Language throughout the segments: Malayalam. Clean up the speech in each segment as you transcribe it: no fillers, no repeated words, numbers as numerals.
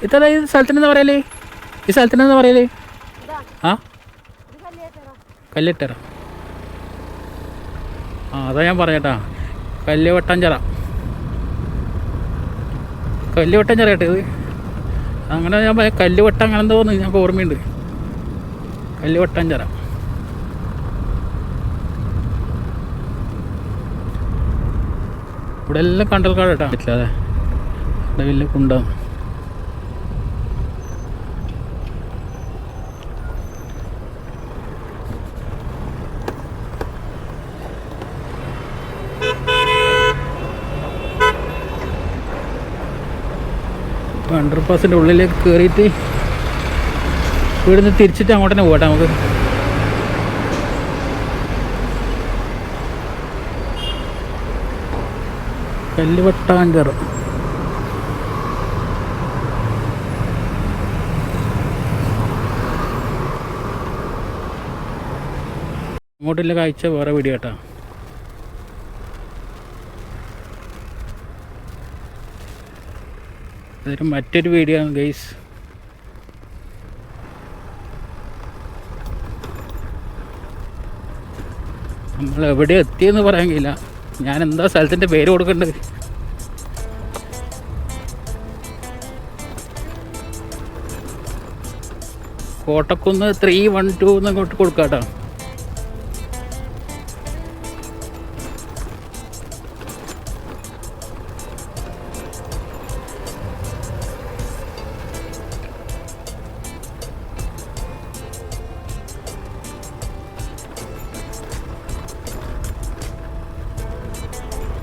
ഇത്ര ഈ സ്ഥലത്തിനെന്താ പറയല്? ഈ സ്ഥലത്തിനെന്താ പറയല്? ആ കല്ലിട്ടറ. ആ അതാ ഞാൻ പറഞ്ഞേട്ടാ, കല്ലുവട്ടഞ്ചിറ. കല്ലുവട്ടഞ്ചിറ കേട്ടോ ഇത്. അങ്ങനെ ഞാൻ പറയാം, കല്ലുവട്ടം അങ്ങനെ എന്തോ തോന്നുന്നു, ഞങ്ങൾക്ക് ഓർമ്മയുണ്ട്. കല്ലുവട്ടഞ്ചിറ. ഇവിടെ എല്ലാം കണ്ടൽക്കാട് കേട്ടോ. പറ്റില്ല അതെ, ഇവിടെ വലിയ കുണ്ടാണ്. അണ്ടർപാസിൻ്റെ ഉള്ളിലേക്ക് കയറിയിട്ട് ഇവിടുന്ന് തിരിച്ചിട്ട് അങ്ങോട്ട് തന്നെ പോകട്ടെ നമുക്ക്. കല്ലുവട്ടാഞ്ചിറ. അങ്ങോട്ടുള്ള കാഴ്ച വേറെ വീഡിയോ കേട്ടോ. അതൊരു മറ്റൊരു വീഡിയോ ആണ് ഗൈസ്. നമ്മൾ എവിടെ എത്തിയെന്ന് പറയാൻ കഴിയില്ല. ഞാൻ എന്താ സ്ഥലത്തിൻ്റെ പേര് കൊടുക്കേണ്ടത്? കോട്ടക്കുന്ന് 312 എന്നങ്ങോട്ട് കൊടുക്കാം കേട്ടോ.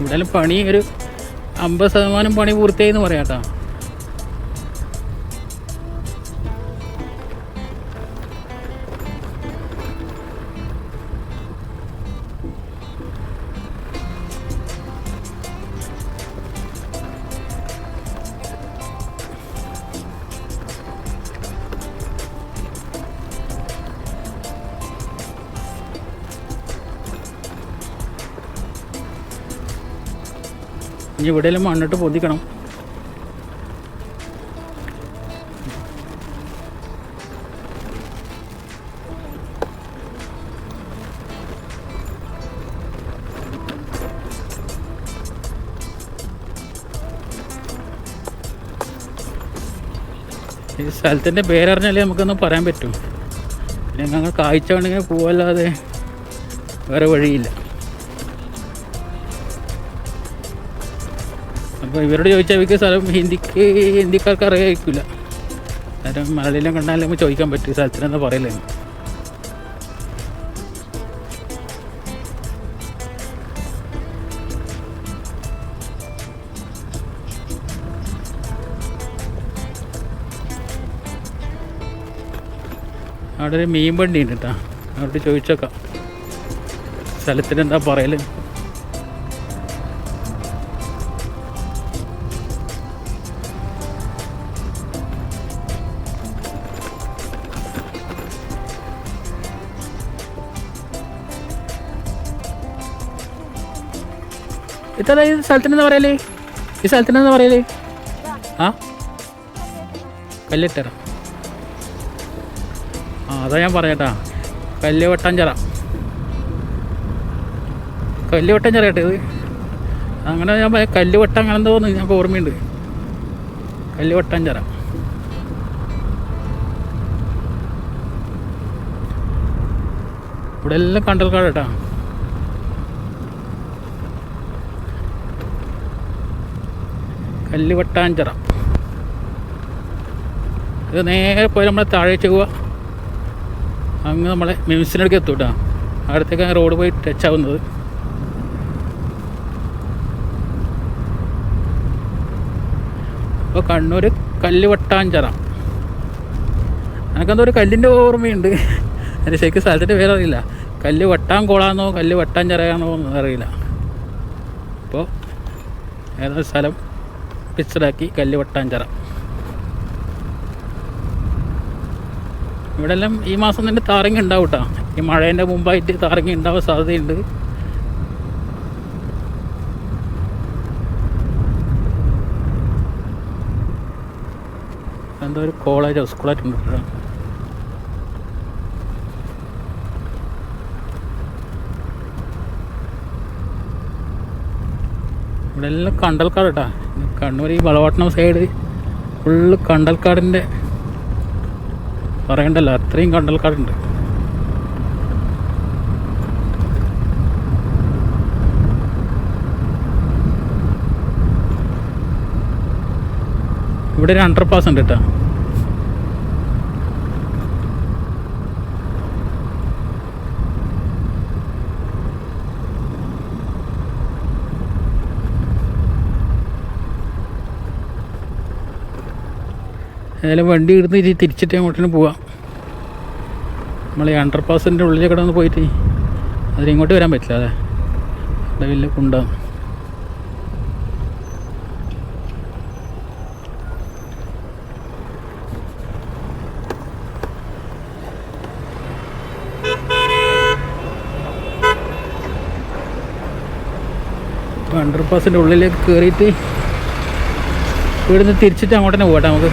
എന്തായാലും പണി ഒരു 50% പണി പൂർത്തിയായി എന്ന് പറയാം കേട്ടോ. ഇനി ഇവിടെയെല്ലാം മണ്ണിട്ട് പൊതിക്കണം. ഈ സ്ഥലത്തിൻ്റെ പേരറിഞ്ഞാലേ നമുക്കൊന്നും പറയാൻ പറ്റും. പിന്നെ ഞങ്ങൾ കാഴ്ച വേണമെങ്കിൽ പോവല്ലാതെ വേറെ വഴിയില്ല. അപ്പോൾ ഇവരോട് ചോദിച്ചാൽ അവർക്ക് സ്ഥലം ഹിന്ദിക്കാർക്ക് അറിയാമായിരിക്കില്ല. കാരണം മലയാളം കണ്ടാലും നമുക്ക് ചോദിക്കാൻ പറ്റും സ്ഥലത്തിനെന്താ പറയല്ലേ. അവിടെ ഒരു മീൻ വണ്ടി ഉണ്ട് കേട്ടോ, അവരോട് ചോദിച്ചേക്കാം സ്ഥലത്തിനെന്താ പറയല്. ഇത്ര ഈ സ്ഥലത്തിനെന്താ പറയല്? ഈ സ്ഥലത്തിനെന്താ പറയല്? ആ കല്ലിട്ടറ. ആ അതാ ഞാൻ പറഞ്ഞേട്ടാ, കല്ലുവട്ടഞ്ചിറ. കല്ലുവട്ടഞ്ചിറ കേട്ടോ ഇത്. അങ്ങനെ ഞാൻ പറയാം, കല്ലുവട്ടം അങ്ങനെ എന്തോ തോന്നുന്നു, ഞങ്ങൾക്ക് ഓർമ്മയുണ്ട്. കല്ലുവട്ടഞ്ചിറ. ഇവിടെ എല്ലാം കണ്ടൽക്കാട് കേട്ടോ. കല്ലുവട്ടാഞ്ചിറ. ഇത് നേരെ പോയി നമ്മളെ താഴേക്ക് പോവുക, അങ്ങ് നമ്മളെ മിംസിനടുക്ക് എത്തും കേട്ടോ. അടുത്തേക്ക് റോഡ് പോയി ടച്ച് ആവുന്നത്. അപ്പോൾ കണ്ണൂർ കല്ലുവട്ടാഞ്ചിറ. എനിക്കെന്തോ ഒരു കല്ലിൻ്റെ ഓർമ്മയുണ്ട്, അതിൻ്റെ ശരിക്കും സ്ഥലത്തിൻ്റെ പേര് അറിയില്ല. കല്ലുവട്ടാംകുളാന്നോ കല്ലുവട്ടാഞ്ചിറയാണോ എന്ന് അറിയില്ല. അപ്പോൾ ഏതൊരു സ്ഥലം പിക്ചറാക്കി കല്ലുവട്ടാഞ്ചിറ. ഇവിടെ എല്ലാം ഈ മാസം തന്നെ താരങ്ങ ഉണ്ടാവും കേട്ടോ. ഈ മഴേൻ്റെ മുമ്പായിട്ട് താരങ്ങ ഉണ്ടാവാൻ സാധ്യതയുണ്ട്. എന്തോ ഒരു കോളേജോ സ്കൂളായിട്ടുണ്ട്. ഇവിടെ എല്ലാം കണ്ടൽക്കാട് കേട്ടോ. കണ്ണൂർ ഈ വളവട്ടണം സൈഡ് ഫുള്ള് കണ്ടൽക്കാടിൻ്റെ പറയണ്ടല്ലോ, അത്രയും കണ്ടൽക്കാടുണ്ട്. ഇവിടെ ഒരു അണ്ടർപാസ് ഉണ്ട് കേട്ടോ. ഏതായാലും വണ്ടി ഇടുന്ന് തിരിച്ചിട്ട് അങ്ങോട്ടേന് പോവാം. നമ്മൾ ഈ അണ്ടർപാസിൻ്റെ ഉള്ളിലേക്ക് ഒന്ന് പോയിട്ട് അതിലിങ്ങോട്ട് വരാൻ പറ്റില്ല. അതെ, ഇവിടെ വലിയ കുണ്ടാണ്. അണ്ടർപാസിൻ്റെ ഉള്ളിലേക്ക് കയറിയിട്ട് ഇവിടുന്ന് തിരിച്ചിട്ട് അങ്ങോട്ട് തന്നെ പോകട്ടെ നമുക്ക്.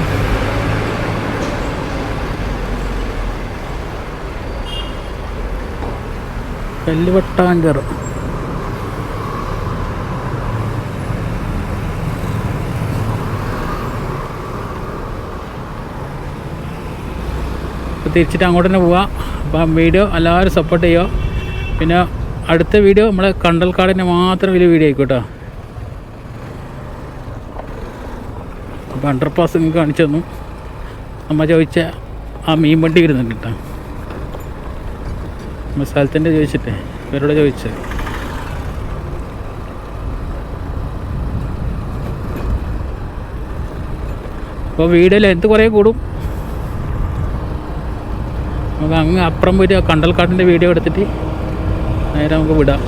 കല്ലുവട്ടാഞ്ചിറ തിരിച്ചിട്ട് അങ്ങോട്ട് തന്നെ പോവാം. അപ്പം വീഡിയോ എല്ലാവരും സപ്പോർട്ട് ചെയ്യുക. പിന്നെ അടുത്ത വീഡിയോ നമ്മളെ കണ്ടൽക്കാടിൻ്റെ മാത്രം വലിയ വീഡിയോ ആയിക്കോട്ടോ. അപ്പോൾ അണ്ടർപാസ് നിങ്ങൾക്ക് കാണിച്ചു തന്നു. നമ്മൾ ചോദിച്ച ആ മീൻ വണ്ടി വരുന്നുണ്ട് കേട്ടോ. നമ്മൾ സ്ഥലത്തിൻ്റെ ചോദിച്ചിട്ടേ ഇവരോട് ചോദിച്ചത്. അപ്പോൾ വീഡിയോ ലെങ്ത് കുറേ കൂടും. നമുക്ക് അങ്ങ് അപ്പുറം പോയിട്ട് ആ കണ്ടൽക്കാടിൻ്റെ വീഡിയോ എടുത്തിട്ട് നേരെ നമുക്ക് വിടാം.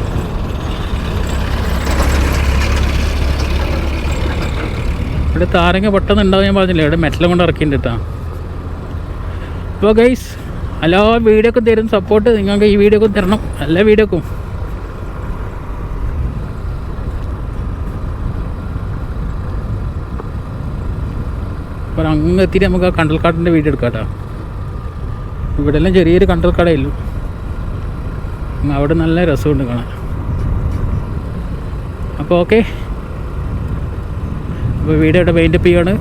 ഇവിടെ താരങ്ങ പെട്ടെന്ന് ഉണ്ടാവും. ഞാൻ പറഞ്ഞില്ലേ, ഇവിടെ മെറ്റലും കൊണ്ട് ഇറക്കിയിട്ടുണ്ട് കേട്ടോ. അപ്പോൾ ഗൈസ്, എല്ലാ വീഡിയോക്കും തരും സപ്പോർട്ട്. നിങ്ങൾക്ക് ഈ വീഡിയോക്കും തരണം, എല്ലാ വീഡിയോക്കും. അപ്പോൾ അങ്ങ് എത്തിയിട്ട് നമുക്ക് ആ കണ്ടൽക്കാടിൻ്റെ വീഡിയോ എടുക്കാം കേട്ടോ. ഇവിടെ എല്ലാം ചെറിയൊരു കണ്ടൽക്കാടേ ഉള്ളൂ. അവിടെ നല്ല രസമുണ്ട് കാണാൻ. അപ്പോൾ ഓക്കെ, അപ്പോൾ വീഡിയോ ഇവിടെ വൈൻഡപ്പ് ചെയ്യുകയാണ്.